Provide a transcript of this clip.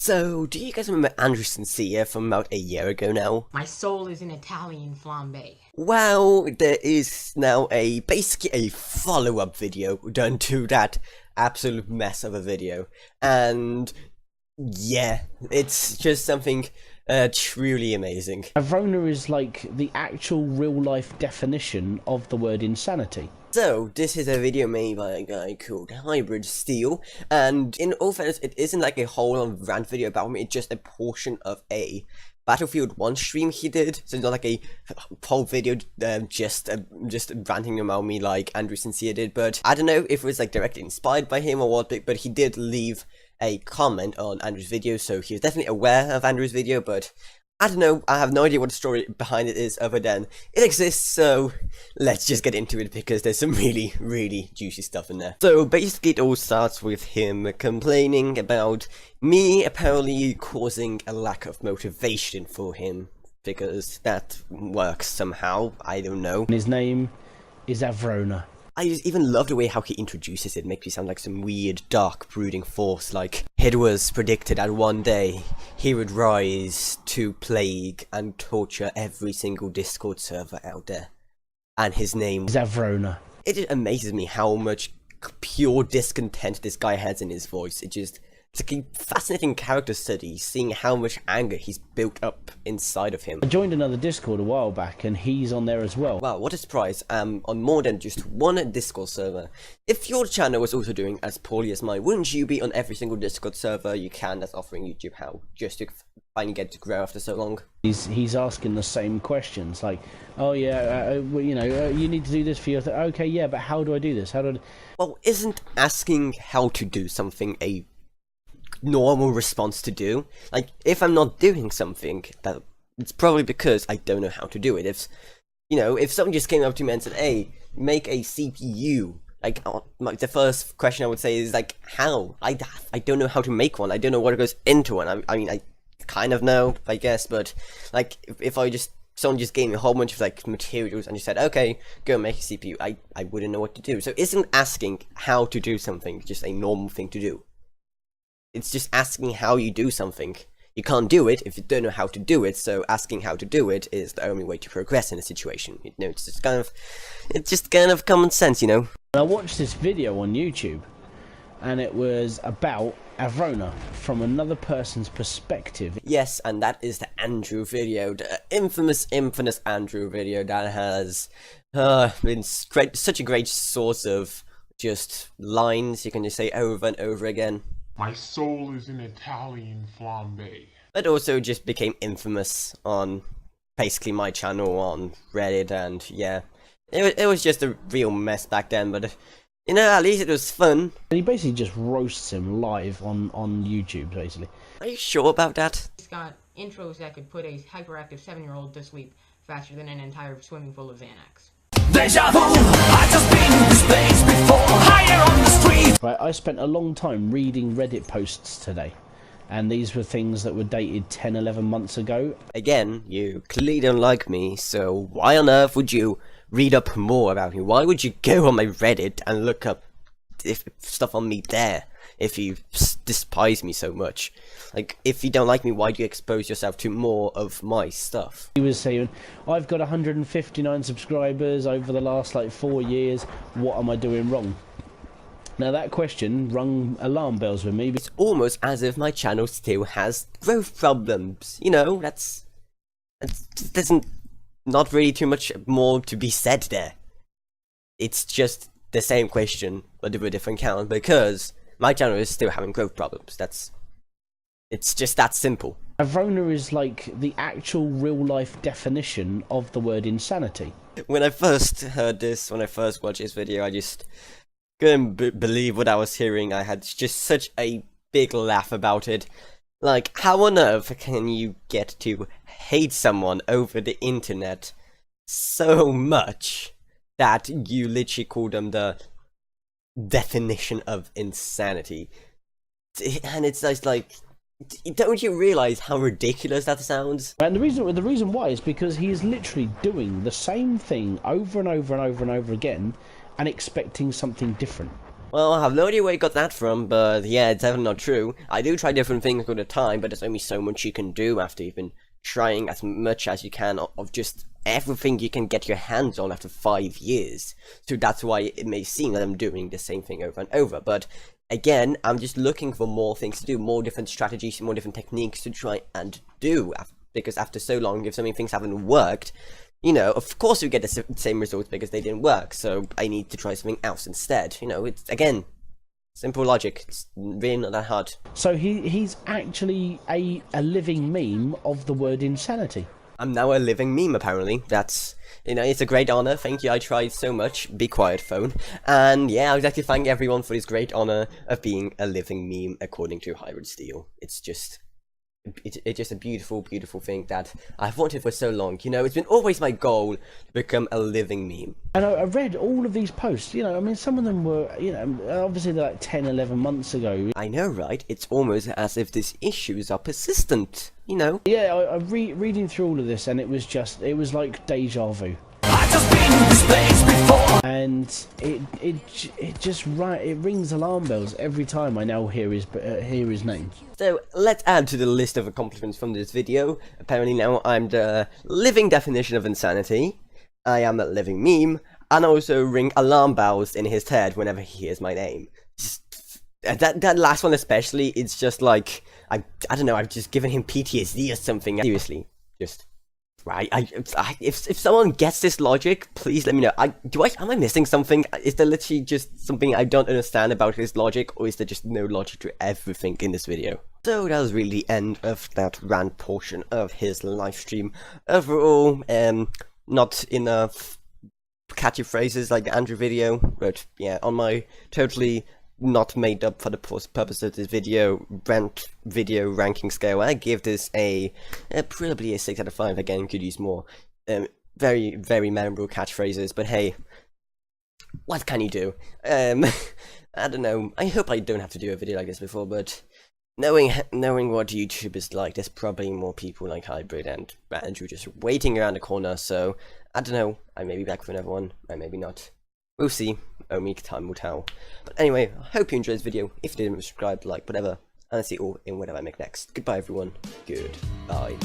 So, do you guys remember Andrew Sincere from about a year ago now? My soul is an Italian flambe. Well, there is now basically a follow-up video done to that absolute mess of a video. And yeah, it's just something truly amazing. Avrona is like the actual real-life definition of the word insanity. So, this is a video made by a guy called Hybridsteel, and in all fairness, it isn't like a whole rant video about me, it's just a portion of a Battlefield 1 stream he did, so it's not like a whole video just ranting about me like Andrew Sincere did, but I don't know if it was like directly inspired by him or what, but he did leave a comment on Andrew's video, so he was definitely aware of Andrew's video, but I don't know, I have no idea what the story behind it is other than it exists, so let's just get into it because there's some really juicy stuff in there. So basically it all starts with him complaining about me apparently causing a lack of motivation for him, because that works somehow, I don't know. And his name is Avrona. I even love the way how he introduces it. Makes me sound like some weird, dark, brooding force, like it was predicted that one day he would rise to plague and torture every single Discord server out there. And his name is Avrona. It just amazes me how much pure discontent this guy has in his voice. It's like a fascinating character study, seeing how much anger he's built up inside of him. I joined another Discord a while back, and he's on there as well. Wow, what a surprise. On more than just one Discord server. If your channel was also doing as poorly as mine, wouldn't you be on every single Discord server you can that's offering YouTube help, just to finally get to grow after so long? He's asking the same questions, like, oh yeah, you need to do this for your okay, yeah, but how do I do this? How do I Well, isn't asking how to do something a normal response to do? Like, if I'm not doing something, that it's probably because I don't know how to do it. If someone just came up to me and said, hey, make a CPU, like the first question I would say is like, how? I don't know how to make one. I don't know what goes into one. I mean, I kind of know, I guess, but like if someone just gave me a whole bunch of like materials and just said, okay, go make a CPU, I wouldn't know what to do. So isn't asking how to do something just a normal thing to do? It's just asking how you do something. You can't do it if you don't know how to do it, so asking how to do it is the only way to progress in a situation. It's just kind of common sense, I watched this video on YouTube, and it was about Avrona from another person's perspective. Yes, and that is the Andrew video, the infamous Andrew video that has been such a great source of just lines you can just say over and over again. My soul is an Italian flambe. It also just became infamous on basically my channel on Reddit, and yeah, it was just a real mess back then, but at least it was fun. And he basically just roasts him live on YouTube, basically. Are you sure about that? It's got intros that could put a hyperactive 7-year-old to sleep faster than an entire swimming pool of Xanax. Deja vu, I just been in this place before, higher on the street. Right, I spent a long time reading Reddit posts today, and these were things that were dated 10, 11 months ago. Again, you clearly don't like me, so why on earth would you read up more about me? Why would you go on my Reddit and look up stuff on me there if you despise me so much? Like, if you don't like me, why do you expose yourself to more of my stuff? He was saying, I've got 159 subscribers over the last 4 years, what am I doing wrong? Now that question rung alarm bells with me. It's almost as if my channel still has growth problems, there's not really too much more to be said there. It's just the same question, but with a different count, because my channel is still having growth problems. It's just that simple. Avrona is like the actual real-life definition of the word insanity. When I first heard this, when I first watched this video, I just couldn't believe what I was hearing. I had just such a big laugh about it. Like, how on earth can you get to hate someone over the internet so much that you literally call them the definition of insanity? And it's just like, don't you realize how ridiculous that sounds? And the reason why is because he is literally doing the same thing over and over and over and over again and expecting something different. Well, I have no idea where you got that from, but yeah, it's definitely not true. I do try different things all the time, but there's only so much you can do after you've been trying as much as you can of just everything you can get your hands on after 5 years. So that's why it may seem that I'm doing the same thing over and over, but again, I'm just looking for more things to do, more different strategies, more different techniques to try and do, because after so long, if so many things haven't worked, you know, of course you get the same results because they didn't work, so I need to try something else instead. You know, it's, again, simple logic. It's really not that hard. So he's actually a living meme of the word insanity. I'm now a living meme, apparently. That's, you know, it's a great honor. Thank you, I tried so much. Be quiet, phone. And yeah, I would like to thank everyone for this great honor of being a living meme, according to Hybridsteel. It's just a beautiful, beautiful thing that I've wanted for so long. You know, it's been always my goal to become a living meme. And I read all of these posts, you know, I mean, some of them were, you know, obviously they're like 10, 11 months ago. I know, right? It's almost as if these issues are persistent, you know? Yeah, reading through all of this, and it was like deja vu. I just been in this place before. And it rings alarm bells every time I now hear his name. So let's add to the list of accomplishments from this video. Apparently now I'm the living definition of insanity. I am a living meme, and also ring alarm bells in his head whenever he hears my name. That last one especially, it's just like, I don't know, I've just given him PTSD or something. Seriously, just... Right, if someone gets this logic, please let me know. Am I missing something? Is there literally just something I don't understand about his logic, or is there just no logic to everything in this video? So that was really the end of that rant portion of his live stream. Overall, not enough catchy phrases like the Andrew video, but yeah, on my totally not made up for the purpose of this video rant video ranking scale, I give this probably a 6 out of 5. Again, could use more very, very memorable catchphrases, but hey, what can you do? I don't know, I hope I don't have to do a video like this before, but knowing what YouTube is like, there's probably more people like Hybrid and Andrew just waiting around the corner, so I don't know, I may be back for another one, I maybe not. We'll see. Only time will tell. But anyway, I hope you enjoyed this video. If you didn't, subscribe, like, whatever. And I'll see you all in whatever I make next. Goodbye, everyone. Goodbye.